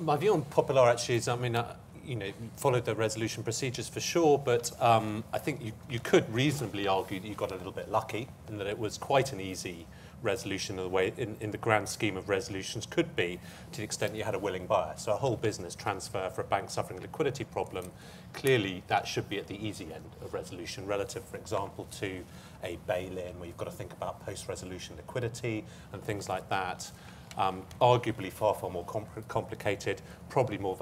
My view on Popular actually is, I mean, followed the resolution procedures for sure, but I think you could reasonably argue that you got a little bit lucky in that it was quite an easy resolution in the way, in the grand scheme of resolutions could be, to the extent you had a willing buyer. So a whole business transfer for a bank suffering a liquidity problem, clearly that should be at the easy end of resolution relative, for example, to a bail-in where you've got to think about post-resolution liquidity and things like that. Arguably far more complicated, probably more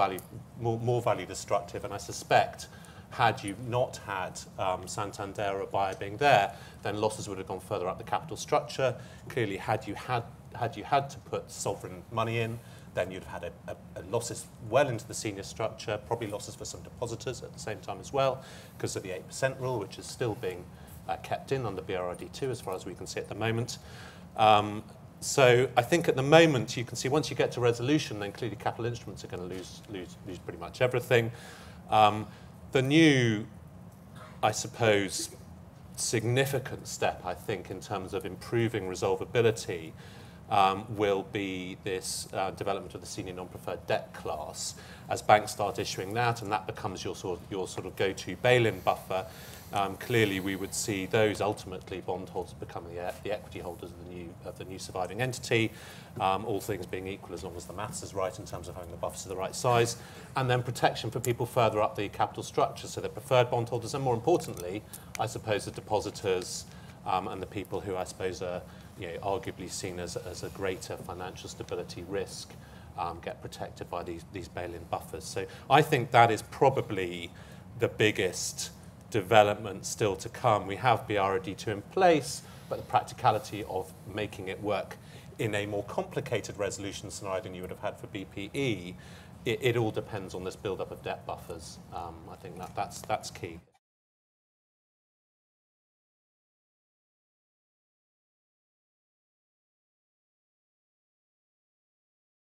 value destructive, and I suspect had you not had Santander or a buyer being there, then losses would have gone further up the capital structure. Clearly, had you had to put sovereign money in, then you'd have had a losses well into the senior structure, probably losses for some depositors at the same time as well, because of the 8% rule, which is still being kept in under BRRD2 as far as we can see at the moment. So I think at the moment you can see once you get to resolution, then clearly capital instruments are going to lose pretty much everything. The new, I suppose, significant step, I think, in terms of improving resolvability will be this development of the senior non-preferred debt class. As banks start issuing that, and that becomes your sort of go-to bail-in buffer, clearly we would see those ultimately bondholders becoming the equity holders of the new surviving entity, all things being equal as long as the maths is right in terms of having the buffers of the right size, and then protection for people further up the capital structure, so the preferred bondholders, and more importantly, I suppose the depositors and the people who I suppose are arguably seen as a greater financial stability risk get protected by these bail-in buffers. So I think that is probably the biggest development still to come. We have BRRD2 in place, but the practicality of making it work in a more complicated resolution scenario than you would have had for BPE, it all depends on this build-up of debt buffers. I think that's key.